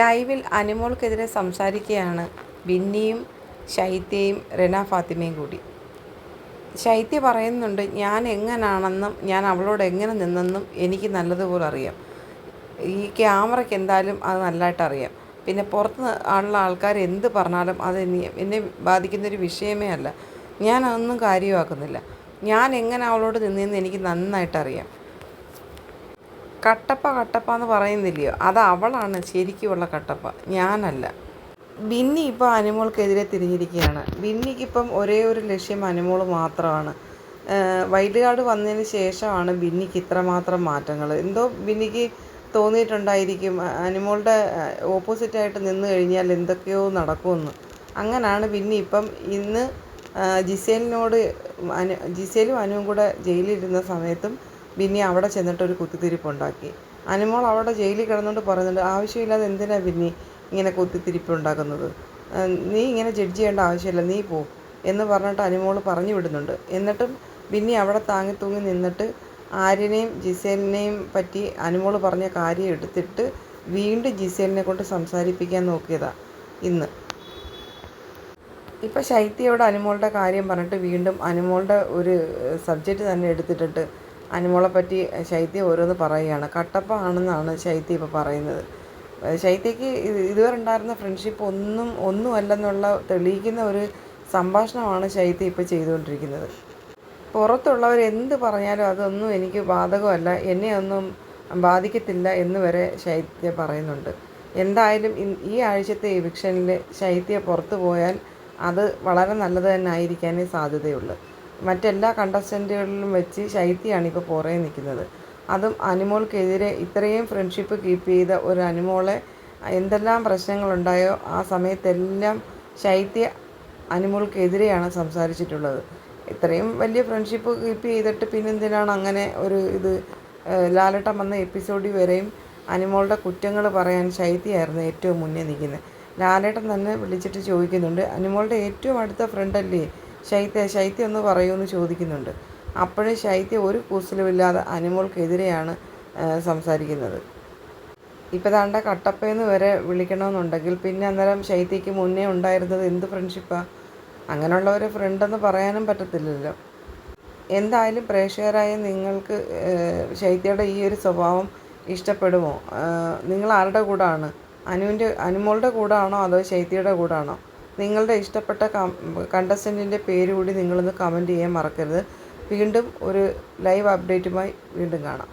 ലൈവിൽ അനുമോൾക്കെതിരെ സംസാരിക്കുകയാണ് ബിന്നിയും ശൈത്യയും റെന ഫാത്തിമയും കൂടി. ശൈത്യ പറയുന്നുണ്ട്, ഞാൻ എങ്ങനാണെന്നും ഞാൻ അവളോട് എങ്ങനെ നിന്നെന്നും എനിക്ക് നല്ലതുപോലെ അറിയാം. ഈ ക്യാമറയ്ക്ക് എന്തായാലും അത് നല്ലതായിട്ട് അറിയാം. പിന്നെ പുറത്ത് ഉള്ള ആൾക്കാർ എന്ത് പറഞ്ഞാലും അത് എന്നെ ബാധിക്കുന്നൊരു വിഷയമേ അല്ല. ഞാൻ അതൊന്നും കാര്യമാക്കുന്നില്ല. ഞാൻ എങ്ങനെ അവളോട് നിന്നതെന്ന് എനിക്ക് നന്നായിട്ടറിയാം. കട്ടപ്പ എന്ന് പറയുന്നില്ലയോ, അത് അവളാണ് ശരിക്കുമുള്ള കട്ടപ്പ, ഞാനല്ല. ബിന്നി ഇപ്പോൾ അനുമോൾക്കെതിരെ തിരിഞ്ഞിരിക്കുകയാണ്. ബിന്നിക്കിപ്പം ഒരേ ഒരു ലക്ഷ്യം അനുമോൾ മാത്രമാണ്. വൈൽഡ് കാർഡ് വന്നതിന് ശേഷമാണ് ബിന്നിക്ക് ഇത്രമാത്രം മാറ്റങ്ങൾ. എന്തോ ബിന്നിക്ക് തോന്നിയിട്ടുണ്ടായിരിക്കും അനുമോളുടെ ഓപ്പോസിറ്റായിട്ട് നിന്ന് കഴിഞ്ഞാൽ എന്തൊക്കെയോ നടക്കുമെന്ന്. അങ്ങനെയാണ് ബിന്നി ഇപ്പം ഇന്ന് ജിസേലിനോട് ജിസേലും അനുവും കൂടെ ജയിലിലിരുന്ന സമയത്തും ബിന്നി അവിടെ ചെന്നിട്ടൊരു കുത്തിത്തിരിപ്പുണ്ടാക്കി. അനുമോൾ അവിടെ ജയിലിൽ കിടന്നുകൊണ്ട് പറയുന്നുണ്ട്, ആവശ്യമില്ലാതെ എന്തിനാണ് ബിന്നി ഇങ്ങനെ കുത്തിത്തിരിപ്പുണ്ടാക്കുന്നത്, നീ ഇങ്ങനെ ജഡ്ജ് ചെയ്യേണ്ട ആവശ്യമില്ല, നീ പോ എന്ന് പറഞ്ഞിട്ട് അനുമോൾ പറഞ്ഞു വിടുന്നുണ്ട്. എന്നിട്ടും ബിന്നി അവിടെ താങ്ങി തൂങ്ങി നിന്നിട്ട് ആര്യനെയും ജിസേലിനെയും പറ്റി അനുമോൾ പറഞ്ഞ കാര്യം എടുത്തിട്ട് വീണ്ടും ജിസേലിനെ കൊണ്ട് സംസാരിപ്പിക്കാൻ നോക്കിയതാണ് ഇന്ന്. ഇപ്പം ശൈത്യയോട് അനുമോളുടെ കാര്യം പറഞ്ഞിട്ട് വീണ്ടും അനുമോളുടെ ഒരു സബ്ജക്റ്റ് തന്നെ എടുത്തിട്ടിട്ട് അനുമോളെ പറ്റി ശൈത്യ ഓരോന്ന് പറയുകയാണ്. കട്ടപ്പ ആണെന്നാണ് ശൈത്യ ഇപ്പോൾ പറയുന്നത്. ശൈത്യയ്ക്ക് ഇതുവരെ ഉണ്ടായിരുന്ന ഫ്രണ്ട്ഷിപ്പ് ഒന്നുമല്ലെന്നുള്ള തെളിയിക്കുന്ന ഒരു സംഭാഷണമാണ് ശൈത്യ ഇപ്പോൾ ചെയ്തുകൊണ്ടിരിക്കുന്നത്. പുറത്തുള്ളവർ എന്ത് പറഞ്ഞാലും അതൊന്നും എനിക്ക് ബാധകമല്ല, എന്നെ ഒന്നും ബാധിക്കത്തില്ല എന്ന് വരെ ശൈത്യ പറയുന്നുണ്ട്. എന്തായാലും ഈ ആഴ്ചത്തെ എവിക്ഷനിൽ ശൈത്യ പുറത്തു പോയാൽ അത് വളരെ നല്ലത് തന്നെ ആയിരിക്കാനേ സാധ്യതയുള്ളൂ. മറ്റെല്ലാ കണ്ടസ്റ്റൻറ്റുകളിലും വെച്ച് ശൈത്യയാണ് ഇപ്പോൾ പുറകെ നിൽക്കുന്നത്. അതും അനുമോൾക്കെതിരെ ഇത്രയും ഫ്രണ്ട്ഷിപ്പ് കീപ്പ് ചെയ്ത ഒരു അനുമോളെ എന്തെല്ലാം പ്രശ്നങ്ങളുണ്ടായോ ആ സമയത്തെല്ലാം ശൈത്യ അനുമോൾക്കെതിരെയാണ് സംസാരിച്ചിട്ടുള്ളത്. ഇത്രയും വലിയ ഫ്രണ്ട്ഷിപ്പ് കീപ്പ് ചെയ്തിട്ട് പിന്നെന്തിനാണ് അങ്ങനെ ഒരു ലാലേട്ടൻ വന്ന എപ്പിസോഡിൽ വരെയും അനുമോളുടെ കുറ്റങ്ങൾ പറയാൻ ശൈത്യയായിരുന്നു ഏറ്റവും മുന്നേ നിൽക്കുന്നത്. ലാലേട്ടൻ തന്നെ വിളിച്ചിട്ട് ചോദിക്കുന്നുണ്ട്, അനുമോളുടെ ഏറ്റവും അടുത്ത ഫ്രണ്ടല്ലേ ശൈത്യ ഒന്ന് പറയുമെന്ന് ചോദിക്കുന്നുണ്ട്. അപ്പോഴും ശൈത്യ ഒരു കൂസലുമില്ലാതെ അനുമോൾക്കെതിരെയാണ് സംസാരിക്കുന്നത്. ഇപ്പോൾ താണ്ട കട്ടപ്പയെന്ന് വരെ വിളിക്കണമെന്നുണ്ടെങ്കിൽ പിന്നെ അന്നേരം ശൈത്യയ്ക്ക് മുന്നേ ഉണ്ടായിരുന്നത് എന്ത് ഫ്രണ്ട്ഷിപ്പാണ്? അങ്ങനെയുള്ളവരെ ഫ്രണ്ടെന്ന് പറയാനും പറ്റത്തില്ലല്ലോ. എന്തായാലും പ്രേക്ഷകരായ നിങ്ങൾക്ക് ശൈത്യയുടെ ഈ ഒരു സ്വഭാവം ഇഷ്ടപ്പെടുമോ? നിങ്ങൾ ആരുടെ കൂടാണ്? അനുമോളുടെ കൂടാണോ അതോ ശൈത്യയുടെ കൂടാണോ? നിങ്ങളുടെ ഇഷ്ടപ്പെട്ട കണ്ടസ്റ്റൻറ്റിൻ്റെ പേര് കൂടി നിങ്ങളൊന്ന് കമൻറ്റ് ചെയ്യാൻ മറക്കരുത്. വീണ്ടും ഒരു ലൈവ് അപ്ഡേറ്റുമായി വീണ്ടും കാണാം.